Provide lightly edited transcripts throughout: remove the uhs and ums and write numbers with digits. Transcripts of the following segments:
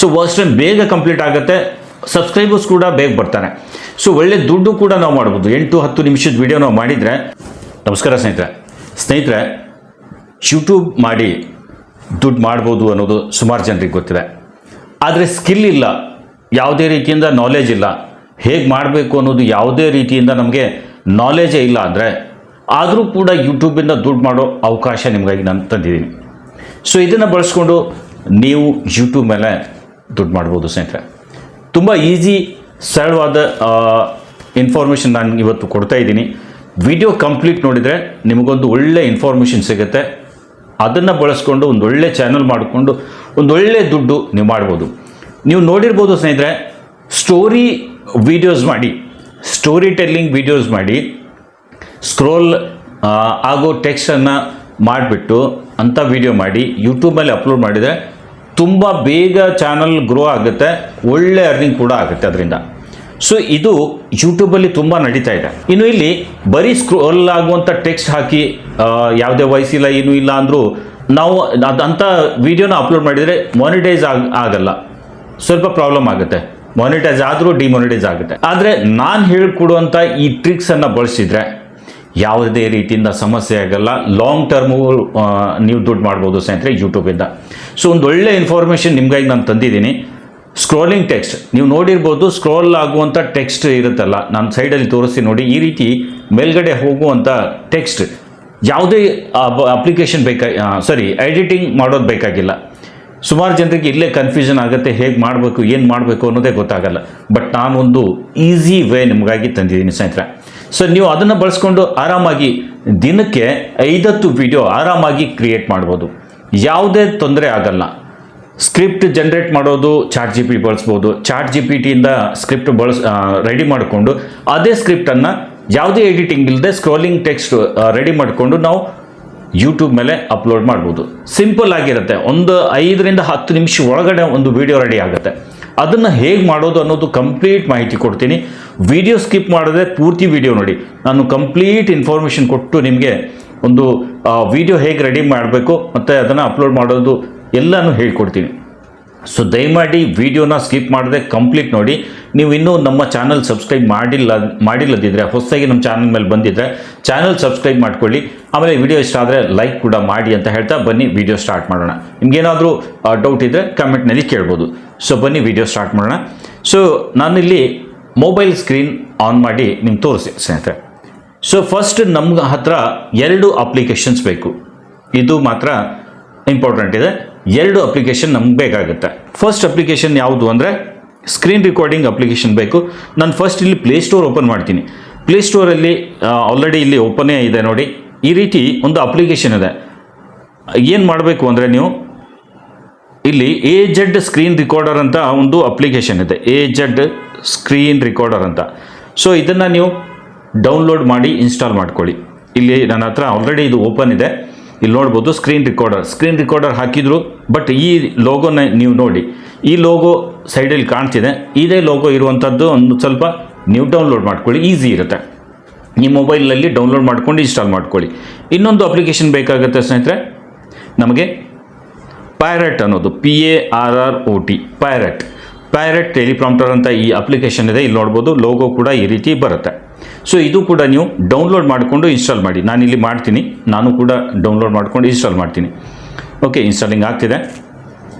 So watch time ಬೇಗ complete ಆಗುತ್ತೆ, subscribers ಕೂಡ ಬೇಗ ಬರ್ತಾರೆ. ಸೊ ಒಳ್ಳೆ ದುಡ್ಡು ಕೂಡ ನಾವು ಮಾಡ್ಬೋದು. 8-10 ನಿಮಿಷದ ವಿಡಿಯೋ ನಾವು ಮಾಡಿದರೆ. ನಮಸ್ಕಾರ ಸ್ನೇಹಿತರೆ, ಯೂಟ್ಯೂಬ್ ಮಾಡಿ ದುಡ್ಡು ಮಾಡ್ಬೋದು ಅನ್ನೋದು ಸುಮಾರು ಜನರಿಗೆ ಗೊತ್ತಿದೆ. ಆದರೆ ಸ್ಕಿಲ್ ಇಲ್ಲ, ಯಾವುದೇ ರೀತಿಯಿಂದ ನಾಲೆಜ್ ಇಲ್ಲ, ಹೇಗೆ ಮಾಡಬೇಕು ಅನ್ನೋದು ಯಾವುದೇ ರೀತಿಯಿಂದ ನಮಗೆ ನಾಲೆಜೇ ಇಲ್ಲ ಅಂದರೆ ಆದರೂ ಕೂಡ ಯೂಟ್ಯೂಬಿಂದ ದುಡ್ಡು ಮಾಡೋ ಅವಕಾಶ ನಿಮಗಾಗಿ ನಾನು ತಂದಿದ್ದೀನಿ. ಸೊ ಇದನ್ನು ಬಳಸ್ಕೊಂಡು ನೀವು ಯೂಟ್ಯೂಬ್ ಮೇಲೆ ದುಡ್ಡು ಮಾಡ್ಬೋದು ಸ್ನೇಹಿತರೆ. ತುಂಬ ಈಸಿ ಸರಳವಾದ ಇನ್ಫಾರ್ಮೇಷನ್ ನಾನು ಇವತ್ತು ಕೊಡ್ತಾ ಇದ್ದೀನಿ. ವಿಡಿಯೋ ಕಂಪ್ಲೀಟ್ ನೋಡಿದರೆ ನಿಮಗೊಂದು ಒಳ್ಳೆ ಇನ್ಫಾರ್ಮೇಷನ್ ಸಿಗುತ್ತೆ. ಅದನ್ನು ಬಳಸ್ಕೊಂಡು ಒಂದು ಒಳ್ಳೆ ಚಾನಲ್ ಮಾಡಿಕೊಂಡು ಒಂದೊಳ್ಳೆ ದುಡ್ಡು ನೀವು ಮಾಡ್ಬೋದು. ನೀವು ನೋಡಿರ್ಬೋದು ಸ್ನೇಹಿತರೆ, ಸ್ಟೋರಿ ವೀಡಿಯೋಸ್ ಮಾಡಿ, ಸ್ಟೋರಿ ಟೆಲ್ಲಿಂಗ್ ವೀಡಿಯೋಸ್ ಮಾಡಿ, ಸ್ಕ್ರೋಲ್ ಆಗೋ ಟೆಕ್ಸ್ಟನ್ನು ಮಾಡಿಬಿಟ್ಟು ಅಂಥ ವೀಡಿಯೋ ಮಾಡಿ ಯೂಟ್ಯೂಬಲ್ಲಿ ಅಪ್ಲೋಡ್ ಮಾಡಿದರೆ ತುಂಬ ಬೇಗ ಚಾನಲ್ ಗ್ರೋ ಆಗುತ್ತೆ, ಒಳ್ಳೆ ಅರ್ನಿಂಗ್ ಕೂಡ ಆಗುತ್ತೆ ಅದರಿಂದ. ಸೊ ಇದು ಯೂಟ್ಯೂಬಲ್ಲಿ ತುಂಬ ನಡೀತಾ ಇದೆ. ಇನ್ನು ಇಲ್ಲಿ ಬರೀ ಸ್ಕ್ರೋಲ್ ಆಗುವಂಥ ಟೆಕ್ಸ್ಟ್ ಹಾಕಿ ಯಾವುದೇ ವಾಯ್ಸ್ ಇಲ್ಲ ಏನೂ ಇಲ್ಲ ಅಂದರೂ ನಾವು ಅಂಥ ವೀಡಿಯೋನ ಅಪ್ಲೋಡ್ ಮಾಡಿದರೆ ಮಾನಿಟೈಸ್ ಆಗಲ್ಲ, ಸ್ವಲ್ಪ ಪ್ರಾಬ್ಲಮ್ ಆಗುತ್ತೆ. ಮಾನಿಟೈಸ್ ಆದರೂ ಡಿಮಾನಿಟೈಸ್ ಆಗುತ್ತೆ. ಆದರೆ ನಾನು ಹೇಳಿಕೊಡುವಂಥ ಈ ಟ್ರಿಕ್ಸನ್ನು ಬಳಸಿದರೆ ಯಾವುದೇ ರೀತಿಯಿಂದ ಸಮಸ್ಯೆ ಆಗಲ್ಲ. ಲಾಂಗ್ ಟರ್ಮು ನೀವು ದುಡ್ಡು ಮಾಡ್ಬೋದು ಸ್ನೇಹಿತರೆ ಯೂಟ್ಯೂಬಿಂದ. ಸೊ ಒಂದು ಒಳ್ಳೆ ಇನ್ಫಾರ್ಮೇಷನ್ ನಿಮಗಾಗಿ ನಾನು ತಂದಿದ್ದೀನಿ. ಸ್ಕ್ರೋಲಿಂಗ್ ಟೆಕ್ಸ್ಟ್ ನೀವು ನೋಡಿರ್ಬೋದು, ಸ್ಕ್ರೋಲ್ ಆಗುವಂಥ ಟೆಕ್ಸ್ಟ್ ಇರುತ್ತಲ್ಲ, ನಾನು ಸೈಡಲ್ಲಿ ತೋರಿಸ್ತೀನಿ ನೋಡಿ. ಈ ರೀತಿ ಮೇಲ್ಗಡೆ ಹೋಗುವಂಥ ಟೆಕ್ಸ್ಟ್ ಯಾವುದೇ ಅಪ್ಲಿಕೇಶನ್ ಎಡಿಟಿಂಗ್ ಮಾಡೋದು ಬೇಕಾಗಿಲ್ಲ. ಸುಮಾರು ಜನರಿಗೆ ಇಲ್ಲೇ ಕನ್ಫ್ಯೂಷನ್ ಆಗುತ್ತೆ, ಹೇಗೆ ಮಾಡಬೇಕು ಏನು ಮಾಡಬೇಕು ಅನ್ನೋದೇ ಗೊತ್ತಾಗಲ್ಲ. ಬಟ್ ನಾನೊಂದು ಈಸಿ ವೇ ನಿಮಗಾಗಿ ತಂದಿದ್ದೀನಿ ಸ್ನೇಹಿತರೆ. ಸೊ ನೀವು ಅದನ್ನು ಬಳಸ್ಕೊಂಡು ಆರಾಮಾಗಿ ದಿನಕ್ಕೆ 5-10 ವಿಡಿಯೋ ಆರಾಮಾಗಿ ಕ್ರಿಯೇಟ್ ಮಾಡ್ಬೋದು, ಯಾವುದೇ ತೊಂದರೆ ಆಗಲ್ಲ. ಸ್ಕ್ರಿಪ್ಟ್ ಜನ್ರೇಟ್ ಮಾಡೋದು ಚಾಟ್ ಜಿ ಪಿ ಬಳಸ್ಬೋದು. ಚಾಟ್ ಜಿ ಪಿ ಟಿಯಿಂದ ಸ್ಕ್ರಿಪ್ಟ್ ರೆಡಿ ಮಾಡಿಕೊಂಡು ಅದೇ ಸ್ಕ್ರಿಪ್ಟನ್ನು ಯಾವುದೇ ಎಡಿಟಿಂಗ್ ಇಲ್ಲದೆ ಸ್ಕ್ರೋಲಿಂಗ್ ಟೆಕ್ಸ್ಟ್ ರೆಡಿ ಮಾಡಿಕೊಂಡು ನಾವು ಯೂಟ್ಯೂಬ್ ಮೇಲೆ ಅಪ್ಲೋಡ್ ಮಾಡ್ಬೋದು. ಸಿಂಪಲ್ ಆಗಿರುತ್ತೆ. ಒಂದು 5-10 ನಿಮಿಷ ಒಳಗಡೆ ಒಂದು ವಿಡಿಯೋ ರೆಡಿ ಆಗುತ್ತೆ. ಅದನ್ನು ಹೇಗೆ ಮಾಡೋದು ಅನ್ನೋದು ಕಂಪ್ಲೀಟ್ ಮಾಹಿತಿ ಕೊಡ್ತೀನಿ. ವಿಡಿಯೋ ಸ್ಕಿಪ್ ಮಾಡಿದ್ರೆ ಪೂರ್ತಿ ವಿಡಿಯೋ ನೋಡಿ. ನಾನು ಕಂಪ್ಲೀಟ್ ಇನ್ಫಾರ್ಮೇಷನ್ ಕೊಟ್ಟು ನಿಮಗೆ ಒಂದು ವಿಡಿಯೋ ಹೇಗೆ ರೆಡಿ ಮಾಡಬೇಕು ಮತ್ತು ಅದನ್ನು ಅಪ್ಲೋಡ್ ಮಾಡೋದು ಎಲ್ಲನೂ ಹೇಳ್ಕೊಡ್ತೀನಿ. ಸೊ ದಯಮಾಡಿ ವಿಡಿಯೋನ ಸ್ಕಿಪ್ ಮಾಡದೆ ಕಂಪ್ಲೀಟ್ ನೋಡಿ. ನೀವು ಇನ್ನೂ ನಮ್ಮ ಚಾನಲ್ ಸಬ್ಸ್ಕ್ರೈಬ್ ಮಾಡಿಲ್ಲದಿದ್ದರೆ, ಹೊಸದಾಗಿ ನಮ್ಮ ಚಾನಲ್ ಮೇಲೆ ಬಂದಿದ್ದರೆ ಚಾನಲ್ ಸಬ್ಸ್ಕ್ರೈಬ್ ಮಾಡ್ಕೊಳ್ಳಿ. ಆಮೇಲೆ ವಿಡಿಯೋ ಇಷ್ಟ ಆದರೆ ಲೈಕ್ ಕೂಡ ಮಾಡಿ ಅಂತ ಹೇಳ್ತಾ ಬನ್ನಿ ವಿಡಿಯೋ ಸ್ಟಾರ್ಟ್ ಮಾಡೋಣ. ನಿಮಗೇನಾದರೂ ಡೌಟ್ ಇದ್ದರೆ ಕಮೆಂಟ್ನಲ್ಲಿ ಕೇಳ್ಬೋದು. ಸೊ ಬನ್ನಿ ವಿಡಿಯೋ ಸ್ಟಾರ್ಟ್ ಮಾಡೋಣ. ಸೊ ನಾನಿಲ್ಲಿ ಮೊಬೈಲ್ ಸ್ಕ್ರೀನ್ ಆನ್ ಮಾಡಿ ನಿಮ್ಗೆ ತೋರಿಸಿ ಸ್ನೇಹಿತರೆ. ಸೊ ಫಸ್ಟ್ ನಮ್ಮ ಹತ್ರ 2 ಅಪ್ಲಿಕೇಶನ್ಸ್ ಬೇಕು. ಇದು ಮಾತ್ರ ಇಂಪಾರ್ಟೆಂಟ್ ಇದೆ. 2 ಅಪ್ಲಿಕೇಶನ್ ನಮ್ಗೆ ಬೇಕಾಗುತ್ತೆ. ಫಸ್ಟ್ ಅಪ್ಲಿಕೇಶನ್ ಯಾವುದು ಅಂದರೆ ಸ್ಕ್ರೀನ್ ರೆಕಾರ್ಡಿಂಗ್ ಅಪ್ಲಿಕೇಶನ್ ಬೇಕು. ನಾನು ಫಸ್ಟ್ ಇಲ್ಲಿ ಪ್ಲೇಸ್ಟೋರ್ ಓಪನ್ ಮಾಡ್ತೀನಿ. ಪ್ಲೇಸ್ಟೋರಲ್ಲಿ ಆಲ್ರೆಡಿ ಇಲ್ಲಿ ಓಪನೇ ಇದೆ ನೋಡಿ. ಈ ರೀತಿ ಒಂದು ಅಪ್ಲಿಕೇಶನ್ ಇದೆ. ಏನು ಮಾಡಬೇಕು ಅಂದರೆ ನೀವು ಇಲ್ಲಿ AZ ಸ್ಕ್ರೀನ್ ರೆಕಾರ್ಡರ್ ಅಂತ ಒಂದು ಅಪ್ಲಿಕೇಶನ್ ಇದೆ, AZ ಸ್ಕ್ರೀನ್ ರೆಕಾರ್ಡರ್ ಅಂತ. ಸೊ ಇದನ್ನು ನೀವು ಡೌನ್ಲೋಡ್ ಮಾಡಿ ಇನ್ಸ್ಟಾಲ್ ಮಾಡ್ಕೊಳ್ಳಿ. ಇಲ್ಲಿ ನನ್ನ ಹತ್ರ ಆಲ್ರೆಡಿ ಇದು ಓಪನ್ ಇದೆ. ಇಲ್ಲಿ ನೋಡ್ಬೋದು ಸ್ಕ್ರೀನ್ ರೆಕಾರ್ಡರ್ ಹಾಕಿದ್ರು. ಬಟ್ ಈ ಲೋಗೋನ ನೀವು ನೋಡಿ, ಈ ಲೋಗೋ ಸೈಡಲ್ಲಿ ಕಾಣ್ತಿದೆ. ಇದೇ ಲೋಗೋ ಇರುವಂಥದ್ದು ಒಂದು ಸ್ವಲ್ಪ ನೀವು ಡೌನ್ಲೋಡ್ ಮಾಡ್ಕೊಳ್ಳಿ, ಈಸಿ ಇರುತ್ತೆ. ನಿಮ್ಮ ಮೊಬೈಲಲ್ಲಿ ಡೌನ್ಲೋಡ್ ಮಾಡ್ಕೊಂಡು ಇನ್ಸ್ಟಾಲ್ ಮಾಡ್ಕೊಳ್ಳಿ. ಇನ್ನೊಂದು ಅಪ್ಲಿಕೇಶನ್ ಬೇಕಾಗುತ್ತೆ ಸ್ನೇಹಿತರೆ ನಮಗೆ, ಪೈರಟ್ ಅನ್ನೋದು, PARROT, ಪೈರಟ್ ಟೆಲಿಪ್ರಾಂಪ್ಟರ್ ಅಂತ ಈ ಅಪ್ಲಿಕೇಶನ್ ಇದೆ. ಇಲ್ಲಿ ನೋಡ್ಬೋದು ಲೋಗೋ ಕೂಡ ಈ ರೀತಿ ಬರುತ್ತೆ. ಸೊ ಇದು ಕೂಡ ನೀವು ಡೌನ್ಲೋಡ್ ಮಾಡಿಕೊಂಡು ಇನ್ಸ್ಟಾಲ್ ಮಾಡಿ. ನಾನಿಲ್ಲಿ ಮಾಡ್ತೀನಿ, ನಾನು ಕೂಡ ಡೌನ್ಲೋಡ್ ಮಾಡ್ಕೊಂಡು ಇನ್ಸ್ಟಾಲ್ ಮಾಡ್ತೀನಿ. ಓಕೆ, ಇನ್ಸ್ಟಾಲಿಂಗ್ ಆಗ್ತಿದೆ.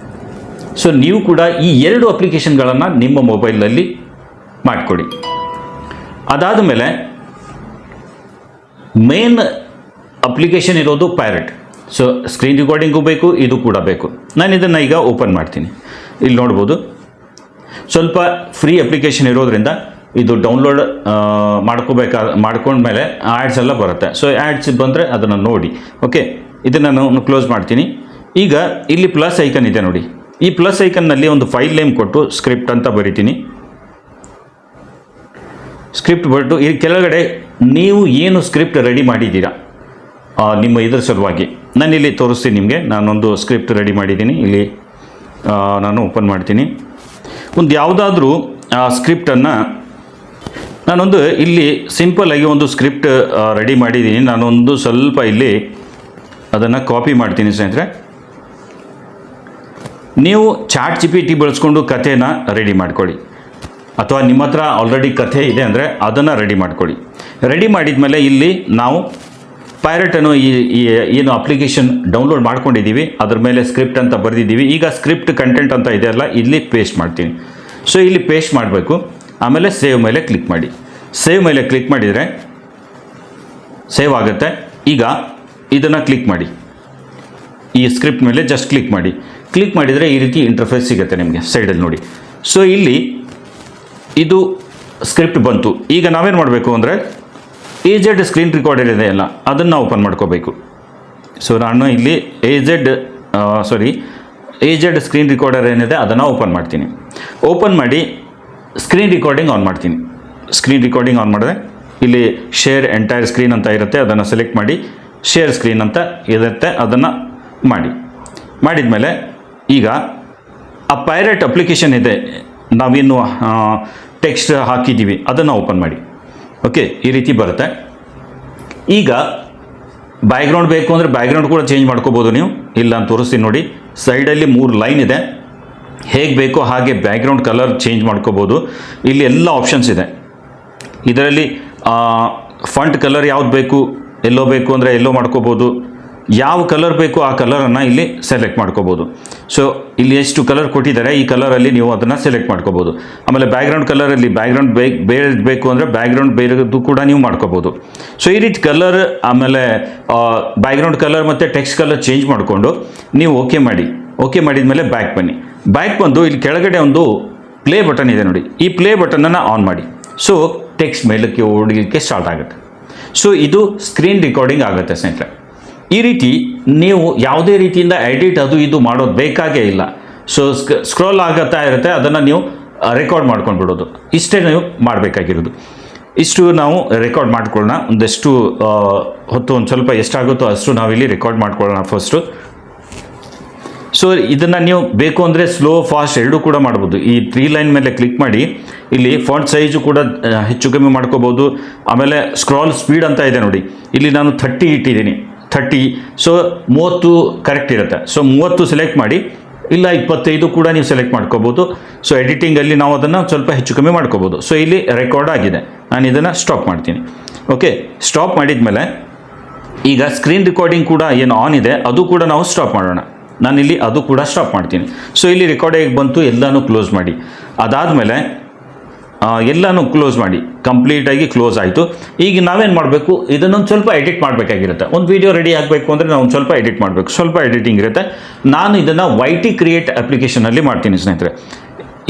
ಸೊ ನೀವು ಕೂಡ ಈ 2 ಅಪ್ಲಿಕೇಶನ್ಗಳನ್ನು ನಿಮ್ಮ ಮೊಬೈಲಲ್ಲಿ ಮಾಡಿಕೊಡಿ. ಅದಾದ ಮೇಲೆ ಮೇನ್ ಅಪ್ಲಿಕೇಶನ್ ಇರೋದು ಪೈರಟ್. ಸೊ ಸ್ಕ್ರೀನ್ ರೆಕಾರ್ಡಿಂಗು ಬೇಕು, ಇದು ಕೂಡ ಬೇಕು. ನಾನು ಇದನ್ನು ಈಗ ಓಪನ್ ಮಾಡ್ತೀನಿ. ಇಲ್ಲಿ ಸ್ವಲ್ಪ ಫ್ರೀ ಅಪ್ಲಿಕೇಶನ್ ಇರೋದ್ರಿಂದ ಇದು ಡೌನ್ಲೋಡ್ ಮಾಡ್ಕೊಂಡ್ಮೇಲೆ ಆ್ಯಡ್ಸ್ ಎಲ್ಲ ಬರುತ್ತೆ. ಸೊ ಆ್ಯಡ್ಸ್ ಬಂದರೆ ಅದನ್ನು ನೋಡಿ. ಓಕೆ, ಇದನ್ನು ನಾನು ಕ್ಲೋಸ್ ಮಾಡ್ತೀನಿ. ಈಗ ಇಲ್ಲಿ ಪ್ಲಸ್ ಐಕನ್ ಇದೆ ನೋಡಿ. ಈ ಪ್ಲಸ್ ಐಕನ್ನಲ್ಲಿ ಒಂದು ಫೈಲ್ ನೇಮ್ ಕೊಟ್ಟು ಸ್ಕ್ರಿಪ್ಟ್ ಅಂತ ಬರಿತೀನಿ. ಸ್ಕ್ರಿಪ್ಟ್ ಬರೆದು ಈ ಕೆಳಗಡೆ ನೀವು ಏನು ಸ್ಕ್ರಿಪ್ಟ್ ರೆಡಿ ಮಾಡಿದ್ದೀರಾ ನಿಮ್ಮ ಇದರ ಸಲುವಾಗಿ ನಾನಿಲ್ಲಿ ತೋರಿಸ್ತೀನಿ ನಿಮಗೆ. ನಾನೊಂದು ಸ್ಕ್ರಿಪ್ಟ್ ರೆಡಿ ಮಾಡಿದ್ದೀನಿ. ಇಲ್ಲಿ ನಾನು ಓಪನ್ ಮಾಡ್ತೀನಿ. ಒಂದು ಯಾವುದಾದ್ರೂ ಸ್ಕ್ರಿಪ್ಟನ್ನು ನಾನೊಂದು ಇಲ್ಲಿ ಸಿಂಪಲ್ಲಾಗಿ ಒಂದು ಸ್ಕ್ರಿಪ್ಟ್ ರೆಡಿ ಮಾಡಿದ್ದೀನಿ. ನಾನೊಂದು ಸ್ವಲ್ಪ ಇಲ್ಲಿ ಅದನ್ನು ಕಾಪಿ ಮಾಡ್ತೀನಿ ಸ್ನೇಹಿತರೆ. ನೀವು ಚಾಟ್ GPT ಬಳಸ್ಕೊಂಡು ಕಥೆನ ರೆಡಿ ಮಾಡ್ಕೊಳ್ಳಿ, ಅಥವಾ ನಿಮ್ಮ ಹತ್ರ ಆಲ್ರೆಡಿ ಕಥೆ ಇದೆ ಅಂದರೆ ಅದನ್ನು ರೆಡಿ ಮಾಡ್ಕೊಳ್ಳಿ. ರೆಡಿ ಮಾಡಿದ ಮೇಲೆ ಇಲ್ಲಿ ನಾವು ಪೈರಟನ್ನು ಏನು ಅಪ್ಲಿಕೇಶನ್ ಡೌನ್ಲೋಡ್ ಮಾಡ್ಕೊಂಡಿದ್ದೀವಿ ಅದ್ರ ಮೇಲೆ ಸ್ಕ್ರಿಪ್ಟ್ ಅಂತ ಬರೆದಿದ್ದೀವಿ. ಈಗ ಸ್ಕ್ರಿಪ್ಟ್ ಕಂಟೆಂಟ್ ಅಂತ ಇದೆಯಲ್ಲ ಇಲ್ಲಿ ಪೇಸ್ಟ್ ಮಾಡ್ತೀನಿ. ಸೊ ಇಲ್ಲಿ ಪೇಸ್ಟ್ ಮಾಡಬೇಕು. ಆಮೇಲೆ ಸೇವ್ ಮೇಲೆ ಕ್ಲಿಕ್ ಮಾಡಿ. ಸೇವ್ ಮೇಲೆ ಕ್ಲಿಕ್ ಮಾಡಿದರೆ ಸೇವ್ ಆಗುತ್ತೆ. ಈಗ ಇದನ್ನು ಕ್ಲಿಕ್ ಮಾಡಿ, ಈ ಸ್ಕ್ರಿಪ್ಟ್ ಮೇಲೆ ಜಸ್ಟ್ ಕ್ಲಿಕ್ ಮಾಡಿ. ಕ್ಲಿಕ್ ಮಾಡಿದರೆ ಈ ರೀತಿ ಇಂಟರ್ಫೇಸ್ ಸಿಗುತ್ತೆ ನಿಮಗೆ ಸೈಡಲ್ಲಿ ನೋಡಿ. ಸೊ ಇಲ್ಲಿ ಇದು ಸ್ಕ್ರಿಪ್ಟ್ ಬಂತು. ಈಗ ನಾವೇನು ಮಾಡಬೇಕು ಅಂದರೆ AZ ಸ್ಕ್ರೀನ್ ರೆಕಾರ್ಡರ್ ಇದೆಯಲ್ಲ ಅದನ್ನು ಓಪನ್ ಮಾಡ್ಕೋಬೇಕು. ಸೊ ನಾನು ಇಲ್ಲಿ AZ ಸ್ಕ್ರೀನ್ ರೆಕಾರ್ಡರ್ ಏನಿದೆ ಅದನ್ನು ಓಪನ್ ಮಾಡ್ತೀನಿ. ಓಪನ್ ಮಾಡಿ ಸ್ಕ್ರೀನ್ ರಿಕಾರ್ಡಿಂಗ್ ಆನ್ ಮಾಡ್ತೀನಿ. ಸ್ಕ್ರೀನ್ ರಿಕಾರ್ಡಿಂಗ್ ಆನ್ ಮಾಡಿದ್ರೆ ಇಲ್ಲಿ ಶೇರ್ ಎಂಟೈರ್ ಸ್ಕ್ರೀನ್ ಅಂತ ಇರುತ್ತೆ, ಅದನ್ನು ಸೆಲೆಕ್ಟ್ ಮಾಡಿ ಶೇರ್ ಸ್ಕ್ರೀನ್ ಅಂತ ಇರುತ್ತೆ, ಅದನ್ನು ಮಾಡಿದ ಮೇಲೆ ಈಗ ಆ ಪೈರೇಟ್ ಅಪ್ಲಿಕೇಶನ್ ಇದೆ, ನಾವೇನು ಟೆಕ್ಸ್ಟ್ ಹಾಕಿದ್ದೀವಿ ಅದನ್ನು ಓಪನ್ ಮಾಡಿ. ಓಕೆ, ಈ ರೀತಿ ಬರುತ್ತೆ. ಈಗ ಬ್ಯಾಕ್ಗ್ರೌಂಡ್ ಬೇಕು ಅಂದರೆ ಬ್ಯಾಕ್ಗ್ರೌಂಡ್ ಕೂಡ ಚೇಂಜ್ ಮಾಡ್ಕೋಬೋದು ನೀವು. ಇಲ್ಲ ಅಂತ ತೋರಿಸ್ತೀನಿ ನೋಡಿ, ಸೈಡಲ್ಲಿ 3 ಲೈನ್ ಇದೆ. ಹೇಗೆ ಬೇಕೋ ಹಾಗೆ ಬ್ಯಾಕ್ಗ್ರೌಂಡ್ ಕಲರ್ ಚೇಂಜ್ ಮಾಡ್ಕೋಬೋದು. ಇಲ್ಲಿ ಎಲ್ಲ ಆಪ್ಷನ್ಸ್ ಇದೆ. ಇದರಲ್ಲಿ ಫಂಟ್ ಕಲರ್ ಯಾವ್ದು ಬೇಕು, ಎಲ್ಲೋ ಬೇಕು ಅಂದರೆ ಎಲ್ಲೋ ಮಾಡ್ಕೋಬೋದು, ಯಾವ ಕಲರ್ ಬೇಕು ಆ ಕಲರನ್ನು ಇಲ್ಲಿ ಸೆಲೆಕ್ಟ್ ಮಾಡ್ಕೋಬೋದು. ಸೊ ಇಲ್ಲಿ ಎಷ್ಟು ಕಲರ್ ಕೊಟ್ಟಿದ್ದಾರೆ ಈ ಕಲರಲ್ಲಿ ನೀವು ಅದನ್ನು ಸೆಲೆಕ್ಟ್ ಮಾಡ್ಕೋಬೋದು. ಆಮೇಲೆ ಬ್ಯಾಕ್ಗ್ರೌಂಡ್ ಕಲರಲ್ಲಿ ಬ್ಯಾಕ್ಗ್ರೌಂಡ್ ಬೇರೆ ಬೇಕು ಅಂದರೆ ಬ್ಯಾಕ್ಗ್ರೌಂಡ್ ಬೇರೆದು ಕೂಡ ನೀವು ಮಾಡ್ಕೋಬೋದು. ಸೊ ಈ ರೀತಿ ಕಲರ್, ಆಮೇಲೆ ಬ್ಯಾಕ್ಗ್ರೌಂಡ್ ಕಲರ್ ಮತ್ತು ಟೆಕ್ಸ್ಟ್ ಕಲರ್ ಚೇಂಜ್ ಮಾಡಿಕೊಂಡು ನೀವು ಓಕೆ ಮಾಡಿ. ಓಕೆ ಮಾಡಿದ ಮೇಲೆ ಬ್ಯಾಕ್ ಬನ್ನಿ. ಬ್ಯಾಕ್ ಬಂದು ಇಲ್ಲಿ ಕೆಳಗಡೆ ಒಂದು ಪ್ಲೇ ಬಟನ್ ಇದೆ ನೋಡಿ, ಈ ಪ್ಲೇ ಬಟನನ್ನು ಆನ್ ಮಾಡಿ. ಸೊ ಟೆಕ್ಸ್ಟ್ ಮೇಲಕ್ಕೆ ಓಡಲಿಕ್ಕೆ ಸ್ಟಾರ್ಟ್ ಆಗುತ್ತೆ. ಸೊ ಇದು ಸ್ಕ್ರೀನ್ ರೆಕಾರ್ಡಿಂಗ್ ಆಗುತ್ತೆ ಸ್ನೇಹಿತರೆ. ಈ ರೀತಿ ನೀವು ಯಾವುದೇ ರೀತಿಯಿಂದ ಎಡಿಟ್ ಅದು ಇದು ಮಾಡೋದು ಬೇಕಾಗೇ ಇಲ್ಲ. ಸೊ ಸ್ಕ್ರೋಲ್ ಆಗುತ್ತಾ ಇರುತ್ತೆ, ಅದನ್ನು ನೀವು ರೆಕಾರ್ಡ್ ಮಾಡ್ಕೊಂಡು ಬಿಡೋದು. ಇಷ್ಟೇ ನೀವು ಮಾಡಬೇಕಾಗಿರೋದು. ಇಷ್ಟು ನಾವು ರೆಕಾರ್ಡ್ ಮಾಡ್ಕೊಳ್ಳೋಣ. ಒಂದಷ್ಟು ಹೊತ್ತು ಒಂದು ಸ್ವಲ್ಪ ಎಷ್ಟಾಗುತ್ತೋ ಅಷ್ಟು ನಾವಿಲ್ಲಿ ರೆಕಾರ್ಡ್ ಮಾಡ್ಕೊಳ್ಳೋಣ ಫಸ್ಟು. ಸೊ ಇದನ್ನು ನೀವು ಬೇಕು ಅಂದರೆ ಸ್ಲೋ ಫಾಸ್ಟ್ ಎರಡೂ ಕೂಡ ಮಾಡ್ಬೋದು. ಈ 3 ಲೈನ್ ಮೇಲೆ ಕ್ಲಿಕ್ ಮಾಡಿ ಇಲ್ಲಿ ಫಾಂಟ್ ಸೈಜು ಕೂಡ ಹೆಚ್ಚು ಕಮ್ಮಿ ಮಾಡ್ಕೋಬೋದು. ಆಮೇಲೆ ಸ್ಕ್ರಾಲ್ ಸ್ಪೀಡ್ ಅಂತ ಇದೆ ನೋಡಿ, ಇಲ್ಲಿ ನಾನು 30 ಇಟ್ಟಿದ್ದೀನಿ, 30. ಸೊ 30 ಕರೆಕ್ಟ್ ಇರುತ್ತೆ. ಸೊ 30 ಸೆಲೆಕ್ಟ್ ಮಾಡಿ, ಇಲ್ಲ 25 ಕೂಡ ನೀವು ಸೆಲೆಕ್ಟ್ ಮಾಡ್ಕೋಬೋದು. ಸೊ ಎಡಿಟಿಂಗಲ್ಲಿ ನಾವು ಅದನ್ನು ಸ್ವಲ್ಪ ಹೆಚ್ಚು ಕಮ್ಮಿ ಮಾಡ್ಕೋಬೋದು. ಸೊ ಇಲ್ಲಿ ರೆಕಾರ್ಡ್ ಆಗಿದೆ, ನಾನು ಇದನ್ನು ಸ್ಟಾಪ್ ಮಾಡ್ತೀನಿ. ಓಕೆ, ಸ್ಟಾಪ್ ಮಾಡಿದ ಮೇಲೆ ಈಗ ಸ್ಕ್ರೀನ್ ರೆಕಾರ್ಡಿಂಗ್ ಕೂಡ ಏನು ಆನ್ ಇದೆ ಅದು ಕೂಡ ನಾವು ಸ್ಟಾಪ್ ಮಾಡೋಣ. ನಾನಿಲ್ಲಿ ಅದು ಕೂಡ ಸ್ಟಾಪ್ ಮಾಡ್ತೀನಿ. ಸೊ ಇಲ್ಲಿ ರೆಕಾರ್ಡ್ ಹೇಗೆ ಬಂತು ಎಲ್ಲನೂ ಕ್ಲೋಸ್ ಮಾಡಿ. ಅದಾದಮೇಲೆ ಎಲ್ಲನೂ ಕ್ಲೋಸ್ ಮಾಡಿ, ಕಂಪ್ಲೀಟಾಗಿ ಕ್ಲೋಸ್ ಆಯಿತು. ಈಗ ನಾವೇನು ಮಾಡಬೇಕು, ಇದನ್ನೊಂದು ಸ್ವಲ್ಪ ಎಡಿಟ್ ಮಾಡಬೇಕಾಗಿರುತ್ತೆ. ಒಂದು ವೀಡಿಯೋ ರೆಡಿ ಆಗಬೇಕು ಅಂದರೆ ನಾವು ಒಂದು ಸ್ವಲ್ಪ ಎಡಿಟ್ ಮಾಡಬೇಕು, ಸ್ವಲ್ಪ ಎಡಿಟಿಂಗ್ ಇರುತ್ತೆ. ನಾನು ಇದನ್ನು YT ಕ್ರಿಯೇಟ್ ಅಪ್ಲಿಕೇಶನಲ್ಲಿ ಮಾಡ್ತೀನಿ ಸ್ನೇಹಿತರೆ.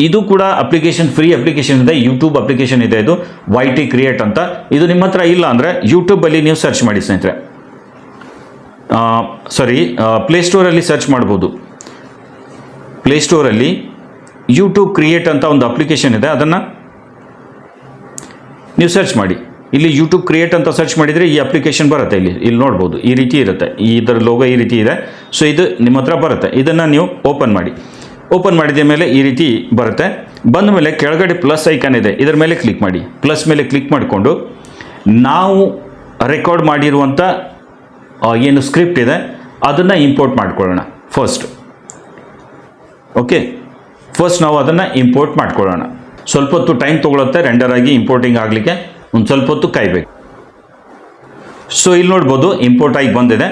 ಇದು ಕೂಡ ಅಪ್ಲಿಕೇಶನ್ ಫ್ರೀ ಅಪ್ಲಿಕೇಶನ್ ಇದೆ, ಯೂಟ್ಯೂಬ್ ಅಪ್ಲಿಕೇಶನ್ ಇದೆ. ಇದು YT ಕ್ರಿಯೇಟ್ ಅಂತ. ಇದು ನಿಮ್ಮ ಹತ್ರ ಇಲ್ಲ ಅಂದರೆ ಯೂಟ್ಯೂಬಲ್ಲಿ ನೀವು ಸರ್ಚ್ ಮಾಡಿ ಸ್ನೇಹಿತರೆ. ಪ್ಲೇಸ್ಟೋರಲ್ಲಿ ಸರ್ಚ್ ಮಾಡ್ಬೋದು. ಪ್ಲೇಸ್ಟೋರಲ್ಲಿ ಯೂಟ್ಯೂಬ್ ಕ್ರಿಯೇಟ್ ಅಂತ ಒಂದು ಅಪ್ಲಿಕೇಶನ್ ಇದೆ, ಅದನ್ನು ನೀವು ಸರ್ಚ್ ಮಾಡಿ. ಇಲ್ಲಿ ಯೂಟ್ಯೂಬ್ ಕ್ರಿಯೇಟ್ ಅಂತ ಸರ್ಚ್ ಮಾಡಿದರೆ ಈ ಅಪ್ಲಿಕೇಶನ್ ಬರುತ್ತೆ. ಇಲ್ಲಿ ನೋಡ್ಬೋದು, ಈ ರೀತಿ ಇರುತ್ತೆ, ಇದರ ಲೋಗೋ ಈ ರೀತಿ ಇದೆ. ಸೊ ಇದು ನಿಮ್ಮ ಹತ್ರ ಬರುತ್ತೆ. ಇದನ್ನು ನೀವು ಓಪನ್ ಮಾಡಿ. ಓಪನ್ ಮಾಡಿದ ಮೇಲೆ ಈ ರೀತಿ ಬರುತ್ತೆ. ಬಂದ ಮೇಲೆ ಕೆಳಗಡೆ ಪ್ಲಸ್ ಐಕಾನ್ ಇದೆ, ಇದರ ಮೇಲೆ ಕ್ಲಿಕ್ ಮಾಡಿ. ಪ್ಲಸ್ ಮೇಲೆ ಕ್ಲಿಕ್ ಮಾಡಿಕೊಂಡು ನಾವು ರೆಕಾರ್ಡ್ ಮಾಡಿರುವಂಥ ಏನು ಸ್ಕ್ರಿಪ್ಟ್ ಇದೆ ಅದನ್ನು ಇಂಪೋರ್ಟ್ ಮಾಡ್ಕೊಳ್ಳೋಣ ಫಸ್ಟ್. ಓಕೆ, ಫಸ್ಟ್ ನಾವು ಅದನ್ನು ಇಂಪೋರ್ಟ್ ಮಾಡ್ಕೊಳ್ಳೋಣ. ಸ್ವಲ್ಪ ಹೊತ್ತು ಟೈಮ್ ತೊಗೊಳುತ್ತೆ ರೆಂಡರ್ ಆಗಿ ಇಂಪೋರ್ಟಿಂಗ್ ಆಗಲಿಕ್ಕೆ, ಒಂದು ಸ್ವಲ್ಪ ಹೊತ್ತು ಕಾಯಬೇಕು. ಸೊ ಇಲ್ಲಿ ನೋಡ್ಬೋದು ಇಂಪೋರ್ಟ್ ಆಗಿ ಬಂದಿದೆ.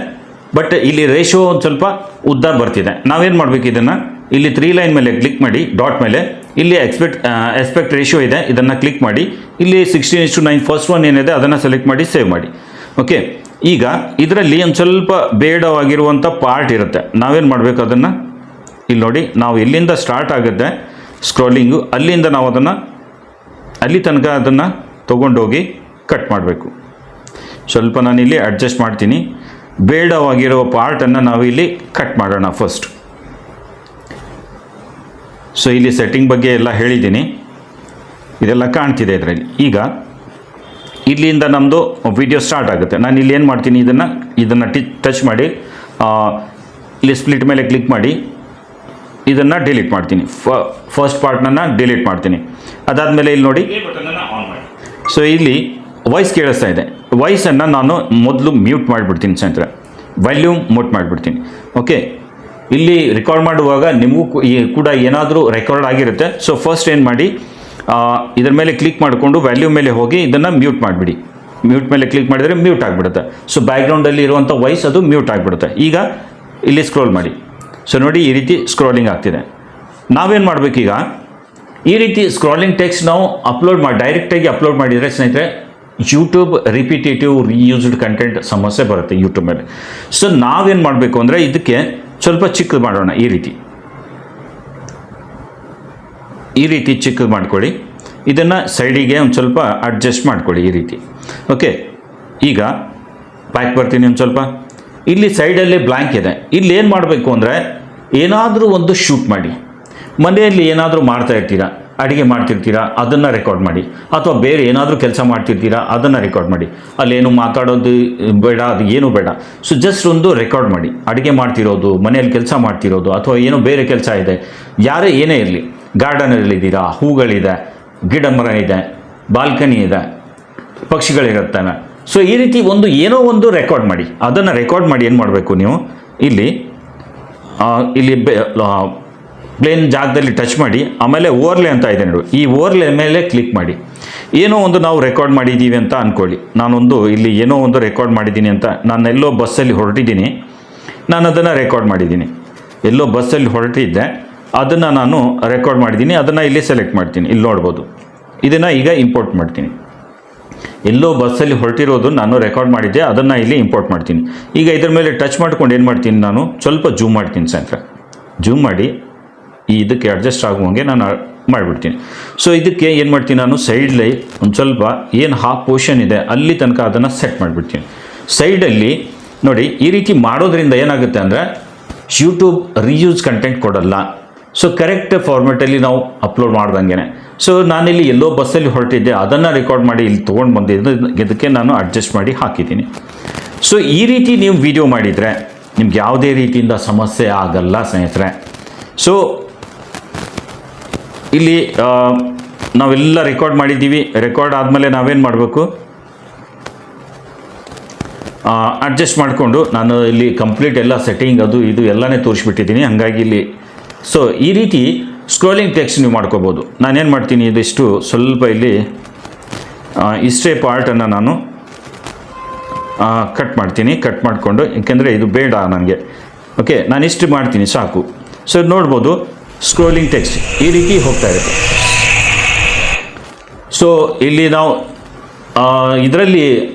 ಬಟ್ ಇಲ್ಲಿ ರೇಷೋ ಒಂದು ಸ್ವಲ್ಪ ಉದ್ದ ಬರ್ತಿದೆ. ನಾವೇನು ಮಾಡಬೇಕು, ಇದನ್ನು ಇಲ್ಲಿ 3 ಲೈನ್ ಮೇಲೆ ಕ್ಲಿಕ್ ಮಾಡಿ, ಡಾಟ್ ಮೇಲೆ ಇಲ್ಲಿ ಎಸ್ಪೆಕ್ಟ್ ರೇಷಿಯೋ ಇದೆ, ಇದನ್ನು ಕ್ಲಿಕ್ ಮಾಡಿ. ಇಲ್ಲಿ 16:9 ಫಸ್ಟ್ ಒನ್ ಏನಿದೆ ಅದನ್ನು ಸೆಲೆಕ್ಟ್ ಮಾಡಿ ಸೇವ್ ಮಾಡಿ. ಓಕೆ, ಈಗ ಇದರಲ್ಲಿ ಒಂದು ಸ್ವಲ್ಪ ಬೇಡವಾಗಿರುವಂಥ ಪಾರ್ಟ್ ಇರುತ್ತೆ. ನಾವೇನು ಮಾಡಬೇಕು, ಅದನ್ನು ಇಲ್ಲಿ ನೋಡಿ, ನಾವು ಎಲ್ಲಿಂದ ಸ್ಟಾರ್ಟ್ ಆಗುತ್ತೆ ಸ್ಕ್ರೋಲಿಂಗು ಅಲ್ಲಿಂದ ನಾವು ಅದನ್ನು ಅಲ್ಲಿ ತನಕ ಅದನ್ನು ತೊಗೊಂಡೋಗಿ ಕಟ್ ಮಾಡಬೇಕು. ಸ್ವಲ್ಪ ನಾನಿಲ್ಲಿ ಅಡ್ಜಸ್ಟ್ ಮಾಡ್ತೀನಿ. ಬೇಡವಾಗಿರೋ ಪಾರ್ಟನ್ನು ನಾವು ಇಲ್ಲಿ ಕಟ್ ಮಾಡೋಣ ಫಸ್ಟ್. ಸೊ ಇಲ್ಲಿ ಸೆಟ್ಟಿಂಗ್ ಬಗ್ಗೆ ಎಲ್ಲ ಹೇಳಿದ್ದೀನಿ, ಇದೆಲ್ಲ ಕಾಣ್ತಿದೆ ಇದರಲ್ಲಿ. ಈಗ ಇಲ್ಲಿಂದ ನಮ್ಮದು ವಿಡಿಯೋ ಸ್ಟಾರ್ಟ್ ಆಗುತ್ತೆ. ನಾನು ಇಲ್ಲಿ ಏನು ಮಾಡ್ತೀನಿ, ಇದನ್ನು ಟಚ್ ಮಾಡಿ ಇಲ್ಲಿ ಸ್ಪ್ಲಿಟ್ ಮೇಲೆ ಕ್ಲಿಕ್ ಮಾಡಿ ಇದನ್ನು ಡಿಲೀಟ್ ಮಾಡ್ತೀನಿ. ಫಸ್ಟ್ ಪಾರ್ಟ್ನನ್ನು ಡಿಲೀಟ್ ಮಾಡ್ತೀನಿ. ಅದಾದಮೇಲೆ ಇಲ್ಲಿ ನೋಡಿ ಆನ್ ಮಾಡಿ. ಸೊ ಇಲ್ಲಿ ವಾಯ್ಸ್ ಕೇಳಿಸ್ತಾ ಇದೆ. ವಾಯ್ಸನ್ನು ನಾನು ಮೊದಲು ಮ್ಯೂಟ್ ಮಾಡಿಬಿಡ್ತೀನಿ ಸ್ನೇಹಿತರೆ, ವಾಲ್ಯೂಮ್ ಮ್ಯೂಟ್ ಮಾಡಿಬಿಡ್ತೀನಿ. ಓಕೆ, ಇಲ್ಲಿ ರೆಕಾರ್ಡ್ ಮಾಡುವಾಗ ನಿಮಗೂ ಕೂಡ ಏನಾದರೂ ರೆಕಾರ್ಡ್ ಆಗಿರುತ್ತೆ. ಸೊ ಫಸ್ಟ್ ಏನು ಮಾಡಿ, ಇದರ ಮೇಲೆ ಕ್ಲಿಕ್ ಮಾಡಿಕೊಂಡು ವ್ಯಾಲ್ಯೂ ಮೇಲೆ ಹೋಗಿ ಇದನ್ನು ಮ್ಯೂಟ್ ಮಾಡಿಬಿಡಿ. ಮ್ಯೂಟ್ ಮೇಲೆ ಕ್ಲಿಕ್ ಮಾಡಿದರೆ ಮ್ಯೂಟ್ ಆಗಿಬಿಡುತ್ತೆ. ಸೊ ಬ್ಯಾಕ್ಗ್ರೌಂಡಲ್ಲಿ ಇರುವಂಥ ವಾಯ್ಸ್ ಅದು ಮ್ಯೂಟ್ ಆಗಿಬಿಡುತ್ತೆ. ಈಗ ಇಲ್ಲಿ ಸ್ಕ್ರೋಲ್ ಮಾಡಿ. ಸೊ ನೋಡಿ ಈ ರೀತಿ ಸ್ಕ್ರೋಲಿಂಗ್ ಆಗ್ತಿದೆ. ನಾವೇನು ಮಾಡಬೇಕೀಗ, ಈ ರೀತಿ ಸ್ಕ್ರಾಲಿಂಗ್ ಟೆಕ್ಸ್ಟ್ ನಾವು ಡೈರೆಕ್ಟಾಗಿ ಅಪ್ಲೋಡ್ ಮಾಡಿದರೆ ಸ್ನೇಹಿತರೆ ಯೂಟ್ಯೂಬ್ ರಿಪಿಟೇಟಿವ್ ರೀಯೂಸ್ಡ್ ಕಂಟೆಂಟ್ ಸಮಸ್ಯೆ ಬರುತ್ತೆ ಯೂಟ್ಯೂಬ್ ಮೇಲೆ. ಸೊ ನಾವೇನು ಮಾಡಬೇಕು ಅಂದರೆ ಇದಕ್ಕೆ ಸ್ವಲ್ಪ ಚಿಕ್ಕದು ಮಾಡೋಣ. ಈ ರೀತಿ ಚಿಕ್ಕದು ಮಾಡ್ಕೊಳ್ಳಿ. ಇದನ್ನು ಸೈಡಿಗೆ ಒಂದು ಸ್ವಲ್ಪ ಅಡ್ಜಸ್ಟ್ ಮಾಡ್ಕೊಳ್ಳಿ ಈ ರೀತಿ. ಓಕೆ, ಈಗ ಬ್ಯಾಕ್ ಬರ್ತೀನಿ ಒಂದು ಸ್ವಲ್ಪ. ಇಲ್ಲಿ ಸೈಡಲ್ಲಿ ಬ್ಲ್ಯಾಂಕ್ ಇದೆ. ಇಲ್ಲಿ ಏನು ಮಾಡಬೇಕು ಅಂದರೆ ಏನಾದರೂ ಒಂದು ಶೂಟ್ ಮಾಡಿ. ಮನೆಯಲ್ಲಿ ಏನಾದರೂ ಮಾಡ್ತಾ ಇರ್ತೀರಾ, ಅಡುಗೆ ಮಾಡ್ತಿರ್ತೀರಾ, ಅದನ್ನು ರೆಕಾರ್ಡ್ ಮಾಡಿ. ಅಥವಾ ಬೇರೆ ಏನಾದರೂ ಕೆಲಸ ಮಾಡ್ತಿರ್ತೀರಾ, ಅದನ್ನು ರೆಕಾರ್ಡ್ ಮಾಡಿ. ಅಲ್ಲೇನು ಮಾತಾಡೋದು ಬೇಡ, ಅದು ಏನೂ ಬೇಡ. ಸೊ ಜಸ್ಟ್ ಒಂದು ರೆಕಾರ್ಡ್ ಮಾಡಿ. ಅಡುಗೆ ಮಾಡ್ತಿರೋದು, ಮನೆಯಲ್ಲಿ ಕೆಲಸ ಮಾಡ್ತಿರೋದು, ಅಥವಾ ಏನೋ ಬೇರೆ ಕೆಲಸ ಇದೆ, ಯಾರೇ ಏನೇ ಇರಲಿ, ಗಾರ್ಡನಲ್ಲಿದ್ದೀರಾ, ಹೂಗಳಿದೆ, ಗಿಡ ಮರ ಇದೆ, ಬಾಲ್ಕನಿ ಇದೆ, ಪಕ್ಷಿಗಳಿರುತ್ತವೆ. ಸೊ ಈ ರೀತಿ ಏನೋ ಒಂದು ರೆಕಾರ್ಡ್ ಮಾಡಿ. ಅದನ್ನು ರೆಕಾರ್ಡ್ ಮಾಡಿ ಏನು ಮಾಡಬೇಕು ನೀವು, ಇಲ್ಲಿ ಪ್ಲೇನ್ ಜಾಗದಲ್ಲಿ ಟಚ್ ಮಾಡಿ, ಆಮೇಲೆ ಓವರ್ಲೆ ಅಂತ ಇದೆ ನೋಡಿ, ಈ ಓವರ್ಲೆ ಮೇಲೆ ಕ್ಲಿಕ್ ಮಾಡಿ. ಏನೋ ಒಂದು ನಾವು ರೆಕಾರ್ಡ್ ಮಾಡಿದ್ದೀವಿ ಅಂತ ಅಂದ್ಕೊಳ್ಳಿ. ಇಲ್ಲಿ ಏನೋ ಒಂದು ರೆಕಾರ್ಡ್ ಮಾಡಿದ್ದೀನಿ ಅಂತ, ನಾನೆಲ್ಲೋ ಬಸ್ಸಲ್ಲಿ ಹೊರಟಿದ್ದೀನಿ, ನಾನು ಅದನ್ನು ರೆಕಾರ್ಡ್ ಮಾಡಿದ್ದೀನಿ. ಎಲ್ಲೋ ಬಸ್ಸಲ್ಲಿ ಹೊರಟಿದ್ದೆ, ಅದನ್ನು ನಾನು ರೆಕಾರ್ಡ್ ಮಾಡಿದ್ದೀನಿ. ಅದನ್ನು ಇಲ್ಲಿ ಸೆಲೆಕ್ಟ್ ಮಾಡ್ತೀನಿ. ಇಲ್ಲಿ ನೋಡ್ಬೋದು. ಇದನ್ನು ಈಗ ಇಂಪೋರ್ಟ್ ಮಾಡ್ತೀನಿ. ಎಲ್ಲೋ ಬಸ್ಸಲ್ಲಿ ಹೊರಟಿರೋದು ನಾನು ರೆಕಾರ್ಡ್ ಮಾಡಿದ್ದೆ, ಅದನ್ನು ಇಲ್ಲಿ ಇಂಪೋರ್ಟ್ ಮಾಡ್ತೀನಿ. ಈಗ ಇದರ ಮೇಲೆ ಟಚ್ ಮಾಡ್ಕೊಂಡು ಏನು ಮಾಡ್ತೀನಿ, ನಾನು ಸ್ವಲ್ಪ ಜೂಮ್ ಮಾಡ್ತೀನಿ ಸ್ನೇಹಿತರೆ. ಜೂಮ್ ಮಾಡಿ ಇದಕ್ಕೆ ಅಡ್ಜಸ್ಟ್ ಆಗುವಂಗೆ ನಾನು ಮಾಡಿಬಿಡ್ತೀನಿ. ಸೊ ಇದಕ್ಕೆ ಏನು ಮಾಡ್ತೀನಿ, ನಾನು ಸೈಡ್ಲಿ ಒಂದು ಸ್ವಲ್ಪ ಏನು ಹಾಫ್ ಪೋರ್ಷನ್ ಇದೆ ಅಲ್ಲಿ ತನಕ ಅದನ್ನು ಸೆಟ್ ಮಾಡಿಬಿಡ್ತೀನಿ. ಸೈಡಲ್ಲಿ ನೋಡಿ, ಈ ರೀತಿ ಮಾಡೋದ್ರಿಂದ ಏನಾಗುತ್ತೆ ಅಂದರೆ ಯೂಟ್ಯೂಬ್ ರೀಯೂಸ್ ಕಂಟೆಂಟ್ ಕೊಡಲ್ಲ. ಸೊ ಕರೆಕ್ಟ್ ಫಾರ್ಮೆಟಲ್ಲಿ ನಾವು ಅಪ್ಲೋಡ್ ಮಾಡ್ದಂಗೆ. ಸೊ ನಾನಿಲ್ಲಿ ಎಲ್ಲೋ ಬಸ್ಸಲ್ಲಿ ಹೊರಟಿದ್ದೆ, ಅದನ್ನು ರೆಕಾರ್ಡ್ ಮಾಡಿ ಇಲ್ಲಿ ತೊಗೊಂಡು ಬಂದಿದ್ದು, ಇದಕ್ಕೆ ನಾನು ಅಡ್ಜಸ್ಟ್ ಮಾಡಿ ಹಾಕಿದ್ದೀನಿ. ಸೊ ಈ ರೀತಿ ನೀವು ವಿಡಿಯೋ ಮಾಡಿದರೆ ನಿಮ್ಗೆ ಯಾವುದೇ ರೀತಿಯಿಂದ ಸಮಸ್ಯೆ ಆಗಲ್ಲ ಸ್ನೇಹಿತರೆ. ಸೊ ಇಲ್ಲಿ ನಾವೆಲ್ಲ ರೆಕಾರ್ಡ್ ಮಾಡಿದ್ದೀವಿ. ರೆಕಾರ್ಡ್ ಆದಮೇಲೆ ನಾವೇನು ಮಾಡಬೇಕು, ಅಡ್ಜಸ್ಟ್ ಮಾಡಿಕೊಂಡು ನಾನು ಇಲ್ಲಿ ಕಂಪ್ಲೀಟ್ ಎಲ್ಲ ಸೆಟ್ಟಿಂಗ್ ಅದು ಇದು ಎಲ್ಲನೇ ತೋರಿಸ್ಬಿಟ್ಟಿದ್ದೀನಿ. ಹಾಗಾಗಿ ಇಲ್ಲಿ ಸೊ ಈ ರೀತಿ ಸ್ಕ್ರೋಲಿಂಗ್ ಟೆಕ್ಸ್ಟ್ ನೀವು ಮಾಡ್ಕೋಬೋದು. ನಾನೇನು ಮಾಡ್ತೀನಿ, ಇದಿಷ್ಟು ಸ್ವಲ್ಪ ಇಲ್ಲಿ ಇಷ್ಟೇ ಪಾರ್ಟನ್ನು ನಾನು ಕಟ್ ಮಾಡ್ತೀನಿ. ಕಟ್ ಮಾಡಿಕೊಂಡು, ಏಕೆಂದರೆ ಇದು ಬೇಡ ನನಗೆ. ಓಕೆ, ನಾನು ಇಷ್ಟು ಮಾಡ್ತೀನಿ ಸಾಕು. ಸೊ ನೋಡ್ಬೋದು ಸ್ಕ್ರೋಲಿಂಗ್ ಟೆಕ್ಸ್ಟ್ ಈ ರೀತಿ ಹೋಗ್ತಾ ಇರುತ್ತೆ. ಸೊ ಇಲ್ಲಿ ನಾವು ಇದರಲ್ಲಿ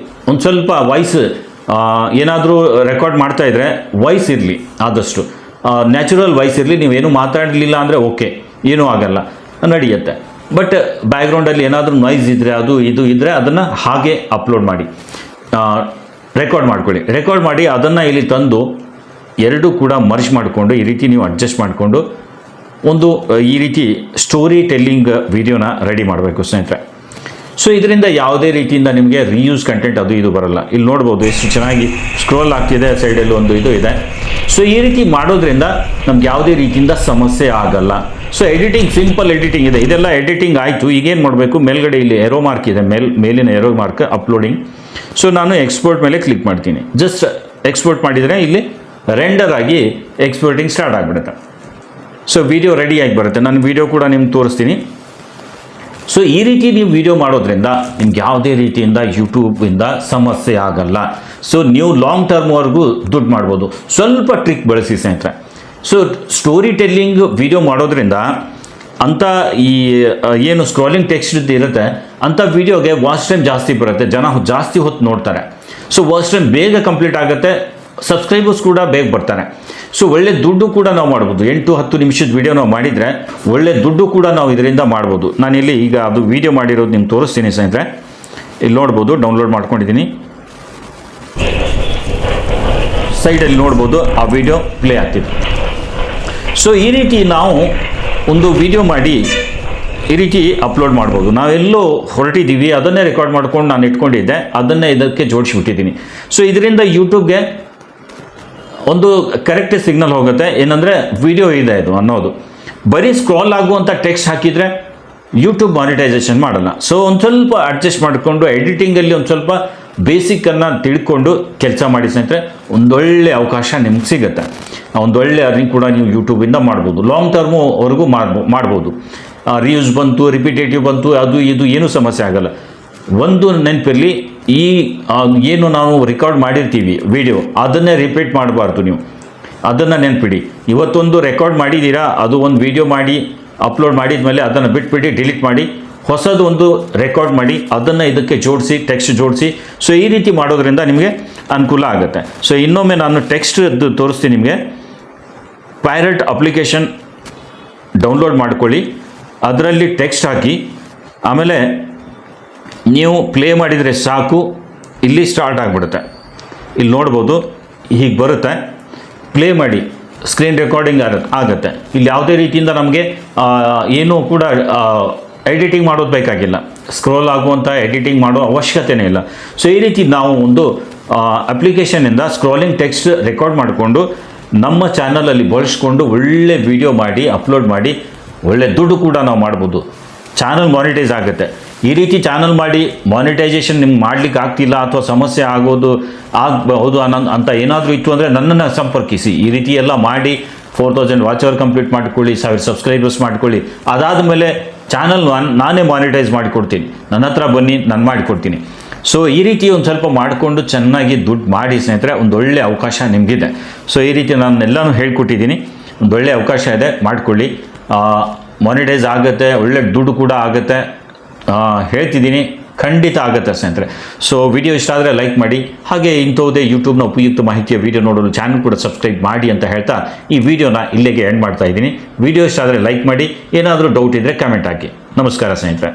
ಒಂದು ಸ್ವಲ್ಪ ವಾಯ್ಸ್ ಏನಾದರೂ ರೆಕಾರ್ಡ್ ಮಾಡ್ತಾಯಿದ್ರೆ ವಾಯ್ಸ್ ಇರಲಿ, ಆದಷ್ಟು ನ್ಯಾಚುರಲ್ ವಾಯ್ಸ್ ಇರಲಿ. ನೀವೇನು ಮಾತಾಡಲಿಲ್ಲ ಅಂದರೆ ಓಕೆ, ಏನೂ ಆಗಲ್ಲ, ನಡೆಯುತ್ತೆ. ಬಟ್ ಬ್ಯಾಕ್ಗ್ರೌಂಡಲ್ಲಿ ಏನಾದರೂ ನಾಯ್ಸ್ ಇದ್ದರೆ, ಅದು ಇದು ಇದ್ದರೆ ಅದನ್ನು ಹಾಗೆ ಅಪ್ಲೋಡ್ ಮಾಡಿ, ರೆಕಾರ್ಡ್ ಮಾಡ್ಕೊಳ್ಳಿ. ರೆಕಾರ್ಡ್ ಮಾಡಿ ಅದನ್ನು ಇಲ್ಲಿ ತಂದು ಎರಡೂ ಕೂಡ ಮರ್ಜ್ ಮಾಡಿಕೊಂಡು ಈ ರೀತಿ ನೀವು ಅಡ್ಜಸ್ಟ್ ಮಾಡಿಕೊಂಡು ಈ ರೀತಿ ಸ್ಟೋರಿ ಟೆಲ್ಲಿಂಗ್ ವಿಡಿಯೋನ ರೆಡಿ ಮಾಡಬೇಕು ಸ್ನೇಹಿತರೆ. ಸೊ ಇದರಿಂದ ಯಾವುದೇ ರೀತಿಯಿಂದ ನಿಮಗೆ ರೀಯೂಸ್ ಕಂಟೆಂಟ್ ಅದು ಇದು ಬರಲ್ಲ. ಇಲ್ಲಿ ನೋಡ್ಬೋದು ಎಷ್ಟು ಚೆನ್ನಾಗಿ ಸ್ಕ್ರೋಲ್ ಆಗ್ತಿದೆ, ಸೈಡಲ್ಲಿ ಒಂದು ಇದು ಇದೆ. ಸೊ ಈ ರೀತಿ ಮಾಡೋದ್ರಿಂದ ನಮ್ಗೆ ಯಾವುದೇ ರೀತಿಯಿಂದ ಸಮಸ್ಯೆ ಆಗಲ್ಲ. ಸೊ ಎಡಿಟಿಂಗ್, ಸಿಂಪಲ್ ಎಡಿಟಿಂಗ್ ಇದೆ. ಇದೆಲ್ಲ ಎಡಿಟಿಂಗ್ ಆಯಿತು. ಈಗೇನು ಮಾಡಬೇಕು, ಮೇಲ್ಗಡೆ ಇಲ್ಲಿ ಏರೋ ಮಾರ್ಕ್ ಇದೆ, ಮೇಲಿನ ಏರೋ ಮಾರ್ಕ್ ಅಪ್ಲೋಡಿಂಗ್. ಸೊ ನಾನು ಎಕ್ಸ್ಪೋರ್ಟ್ ಮೇಲೆ ಕ್ಲಿಕ್ ಮಾಡ್ತೀನಿ. ಜಸ್ಟ್ ಎಕ್ಸ್ಪೋರ್ಟ್ ಮಾಡಿದರೆ ಇಲ್ಲಿ ರೆಂಡರ್ ಆಗಿ ಎಕ್ಸ್ಪೋರ್ಟಿಂಗ್ ಸ್ಟಾರ್ಟ್ ಆಗಿಬಿಡುತ್ತೆ. ಸೊ ವಿಡಿಯೋ ರೆಡಿಯಾಗಿ ಬರುತ್ತೆ. ನಾನು ವಿಡಿಯೋ ಕೂಡ ನಿಮ್ಗೆ ತೋರಿಸ್ತೀನಿ. ಸೊ ಈ ರೀತಿ ನೀವು ವಿಡಿಯೋ ಮಾಡೋದ್ರಿಂದ ನಿಮ್ಗೆ ಯಾವುದೇ ರೀತಿಯಿಂದ ಯೂಟ್ಯೂಬಿಂದ ಸಮಸ್ಯೆ ಆಗಲ್ಲ. ಸೊ ನೀವು ಲಾಂಗ್ ಟರ್ಮ್ವರೆಗೂ ದುಡ್ಡು ಮಾಡ್ಬೋದು. ಸ್ವಲ್ಪ ಟ್ರಿಕ್ ಬಳಸಿ ಸ್ನೇಹಿತರೆ. ಸೊ ಸ್ಟೋರಿ ಟೆಲ್ಲಿಂಗ್ ವಿಡಿಯೋ ಮಾಡೋದ್ರಿಂದ ಅಂಥ ಏನು ಸ್ಕ್ರಾಲಿಂಗ್ ಟೆಕ್ಸ್ಟ್ ಇರುತ್ತೆ ಅಂಥ ವಿಡಿಯೋಗೆ ವಾಚ್ ಟೈಮ್ ಜಾಸ್ತಿ ಬರುತ್ತೆ, ಜನ ಜಾಸ್ತಿ ಹೊತ್ತು ನೋಡ್ತಾರೆ. ಸೊ ವಾಚ್ ಟೈಮ್ ಬೇಗ ಕಂಪ್ಲೀಟ್ ಆಗುತ್ತೆ, ಸಬ್ಸ್ಕ್ರೈಬರ್ಸ್ ಕೂಡ ಬೇಗ ಬರ್ತಾರೆ. ಸೊ ಒಳ್ಳೆ ದುಡ್ಡು ಕೂಡ ನಾವು ಮಾಡ್ಬೋದು. 8-10 ನಿಮಿಷದ ವಿಡಿಯೋ ನಾವು ಮಾಡಿದರೆ ಒಳ್ಳೆ ದುಡ್ಡು ಕೂಡ ನಾವು ಇದರಿಂದ ಮಾಡ್ಬೋದು. ನಾನಿಲ್ಲಿ ಈಗ ಅದು ವಿಡಿಯೋ ಮಾಡಿರೋದು ನಿಮ್ಗೆ ತೋರಿಸ್ತೀನಿ ಸ್ನೇಹಿತರೆ. ಇಲ್ಲಿ ನೋಡ್ಬೋದು, ಡೌನ್ಲೋಡ್ ಮಾಡ್ಕೊಂಡಿದ್ದೀನಿ. ಸೈಡಲ್ಲಿ ನೋಡ್ಬೋದು ಆ ವಿಡಿಯೋ ಪ್ಲೇ ಆಗ್ತಿದೆ. ಸೊ ಈ ರೀತಿ ನಾವು ಒಂದು ವಿಡಿಯೋ ಮಾಡಿ ಈ ರೀತಿ ಅಪ್ಲೋಡ್ ಮಾಡ್ಬೋದು. ನಾವೆಲ್ಲೋ ಹೊರಟಿದ್ದೀವಿ, ಅದನ್ನೇ ರೆಕಾರ್ಡ್ ಮಾಡ್ಕೊಂಡು ನಾನು ಇಟ್ಕೊಂಡಿದ್ದೆ, ಅದನ್ನೇ ಇದಕ್ಕೆ ಜೋಡಿಸ್ಬಿಟ್ಟಿದ್ದೀನಿ. ಸೊ ಇದರಿಂದ ಯೂಟ್ಯೂಬ್ಗೆ ಒಂದು ಕರೆಕ್ಟ್ ಸಿಗ್ನಲ್ ಹೋಗುತ್ತೆ, ಏನಂದರೆ ವಿಡಿಯೋ ಇದೆ ಇದು ಅನ್ನೋದು. ಬರೀ ಸ್ಕ್ರಾಲ್ ಆಗುವಂಥ ಟೆಕ್ಸ್ಟ್ ಹಾಕಿದರೆ ಯೂಟ್ಯೂಬ್ ಮಾನಿಟೈಸೇಷನ್ ಮಾಡಲ್ಲ. ಸೊ ಒಂದು ಸ್ವಲ್ಪ ಅಡ್ಜಸ್ಟ್ ಮಾಡಿಕೊಂಡು ಎಡಿಟಿಂಗಲ್ಲಿ ಒಂದು ಸ್ವಲ್ಪ ಬೇಸಿಕ್ಕನ್ನು ತಿಳ್ಕೊಂಡು ಕೆಲಸ ಮಾಡಿ ಸ್ನೇಹಿತರೆ ಒಂದೊಳ್ಳೆ ಅವಕಾಶ ನಿಮ್ಗೆ ಸಿಗುತ್ತೆ. ಒಂದೊಳ್ಳೆ ಅರ್ನಿಂಗ್ ಕೂಡ ನೀವು ಯೂಟ್ಯೂಬಿಂದ ಮಾಡ್ಬೋದು. ಲಾಂಗ್ ಟರ್ಮ್ವರೆಗೂ ಮಾಡ್ಬೋದು. ರಿಯೂಸ್ ಬಂತು, ರಿಪಿಟೇಟಿವ್ ಬಂತು, ಅದು ಇದು ಏನೂ ಸಮಸ್ಯೆ ಆಗಲ್ಲ. ಒಂದು ನೆನಪಿರಲಿ, ಈ ಏನು ನಾವು ರೆಕಾರ್ಡ್ ಮಾಡಿರ್ತೀವಿ ವಿಡಿಯೋ, ಅದನ್ನೇ ರಿಪೀಟ್ ಮಾಡಬಾರ್ದು. ನೀವು ಅದನ್ನು ನೆನಪಿಡಿ. ಇವತ್ತೊಂದು ರೆಕಾರ್ಡ್ ಮಾಡಿದ್ದೀರಾ, ಅದು ಒಂದು ವಿಡಿಯೋ ಮಾಡಿ ಅಪ್ಲೋಡ್ ಮಾಡಿದ ಮೇಲೆ ಅದನ್ನು ಬಿಟ್ಬಿಟ್ಟು ಡಿಲೀಟ್ ಮಾಡಿ ಹೊಸದು ಒಂದು ರೆಕಾರ್ಡ್ ಮಾಡಿ ಅದನ್ನು ಇದಕ್ಕೆ ಜೋಡಿಸಿ, ಟೆಕ್ಸ್ಟ್ ಜೋಡಿಸಿ. ಸೊ ಈ ರೀತಿ ಮಾಡೋದ್ರಿಂದ ನಿಮಗೆ ಅನುಕೂಲ ಆಗುತ್ತೆ. ಸೊ ಇನ್ನೊಮ್ಮೆ ನಾನು ಟೆಕ್ಸ್ಟ್ ತೋರಿಸ್ತೀನಿ ನಿಮಗೆ. ಪೈರಟ್ ಅಪ್ಲಿಕೇಶನ್ ಡೌನ್ಲೋಡ್ ಮಾಡ್ಕೊಳ್ಳಿ, ಅದರಲ್ಲಿ ಟೆಕ್ಸ್ಟ್ ಹಾಕಿ, ಆಮೇಲೆ ನೀವು ಪ್ಲೇ ಮಾಡಿದರೆ ಸಾಕು, ಇಲ್ಲಿ ಸ್ಟಾರ್ಟ್ ಆಗಿಬಿಡುತ್ತೆ. ಇಲ್ಲಿ ನೋಡ್ಬೋದು, ಹೀಗೆ ಬರುತ್ತೆ. ಪ್ಲೇ ಮಾಡಿ, ಸ್ಕ್ರೀನ್ ರೆಕಾರ್ಡಿಂಗ್ ಆಗುತ್ತೆ. ಇಲ್ಲಿ ಯಾವುದೇ ರೀತಿಯಿಂದ ನಮಗೆ ಏನೂ ಕೂಡ ಎಡಿಟಿಂಗ್ ಮಾಡೋದು ಬೇಕಾಗಿಲ್ಲ. ಸ್ಕ್ರೋಲ್ ಆಗುವಂಥ ಎಡಿಟಿಂಗ್ ಮಾಡೋ ಅವಶ್ಯಕತೆಯೇ ಇಲ್ಲ. ಸೊ ಈ ರೀತಿ ನಾವು ಒಂದು ಅಪ್ಲಿಕೇಶನಿಂದ ಸ್ಕ್ರೋಲಿಂಗ್ ಟೆಕ್ಸ್ಟ್ ರೆಕಾರ್ಡ್ ಮಾಡಿಕೊಂಡು ನಮ್ಮ ಚಾನಲಲ್ಲಿ ಬಳಸ್ಕೊಂಡು ಒಳ್ಳೆ ವಿಡಿಯೋ ಮಾಡಿ ಅಪ್ಲೋಡ್ ಮಾಡಿ ಒಳ್ಳೆ ದುಡ್ಡು ಕೂಡ ನಾವು ಮಾಡ್ಬೋದು. ಚಾನಲ್ ಮಾನಿಟೈಸ್ ಆಗುತ್ತೆ. ಈ ರೀತಿ ಚಾನಲ್ ಮಾಡಿ ಮಾನಿಟೈಸೇಷನ್ ನಿಮ್ಗೆ ಮಾಡಲಿಕ್ಕೆ ಆಗ್ತಿಲ್ಲ ಅಥವಾ ಸಮಸ್ಯೆ ಆಗಬಹುದು ಅಂತ ಏನಾದರೂ ಇತ್ತು ಅಂದರೆ ನನ್ನನ್ನು ಸಂಪರ್ಕಿಸಿ. ಈ ರೀತಿ ಎಲ್ಲ ಮಾಡಿ 4000 ವಾಚ್ ಅವರ್ ಕಂಪ್ಲೀಟ್ ಮಾಡಿಕೊಳ್ಳಿ, 1000 ಸಬ್ಸ್ಕ್ರೈಬರ್ಸ್ ಮಾಡ್ಕೊಳ್ಳಿ. ಅದಾದ ಮೇಲೆ ಚಾನಲ್ ನಾನೇ ಮಾನಿಟೈಸ್ ಮಾಡಿಕೊಡ್ತೀನಿ. ನನ್ನ ಹತ್ರ ಬನ್ನಿ, ನಾನು ಮಾಡಿಕೊಡ್ತೀನಿ. ಸೊ ಈ ರೀತಿ ಒಂದು ಸ್ವಲ್ಪ ಮಾಡಿಕೊಂಡು ಚೆನ್ನಾಗಿ ದುಡ್ಡು ಮಾಡಿ ಸ್ನೇಹಿತರೆ, ಒಂದೊಳ್ಳೆ ಅವಕಾಶ ನಿಮಗಿದೆ. ಸೊ ಈ ರೀತಿ ನಾನೆಲ್ಲನೂ ಹೇಳ್ಕೊಟ್ಟಿದ್ದೀನಿ. ಒಂದೊಳ್ಳೆ ಅವಕಾಶ ಇದೆ, ಮಾಡಿಕೊಳ್ಳಿ. ಮಾನಿಟೈಸ್ ಆಗುತ್ತೆ, ಒಳ್ಳೆ ದುಡ್ಡು ಕೂಡ ಆಗುತ್ತೆ. ಹೇಳ್ತಿದ್ದೀನಿ, ಖಂಡಿತ ಆಗುತ್ತೆ ಸ್ನೇಹಿತರೆ. ಸೊ ವಿಡಿಯೋ ಇಷ್ಟ ಆದರೆ ಲೈಕ್ ಮಾಡಿ. ಹಾಗೆ ಇಂಥವುದೇ ಯೂಟ್ಯೂಬ್ನ ಉಪಯುಕ್ತ ಮಾಹಿತಿಯ ವಿಡಿಯೋ ನೋಡಲು ಚಾನಲ್ ಕೂಡ ಸಬ್ಸ್ಕ್ರೈಬ್ ಮಾಡಿ ಅಂತ ಹೇಳ್ತಾ ಈ ವಿಡಿಯೋನ ಇಲ್ಲಿಗೆ ಎಂಡ್ ಮಾಡ್ತಾ ಇದ್ದೀನಿ. ವಿಡಿಯೋ ಇಷ್ಟ ಆದರೆ ಲೈಕ್ ಮಾಡಿ. ಏನಾದರೂ ಡೌಟ್ ಇದ್ದರೆ ಕಮೆಂಟ್ ಹಾಕಿ. ನಮಸ್ಕಾರ ಸ್ನೇಹಿತರೆ.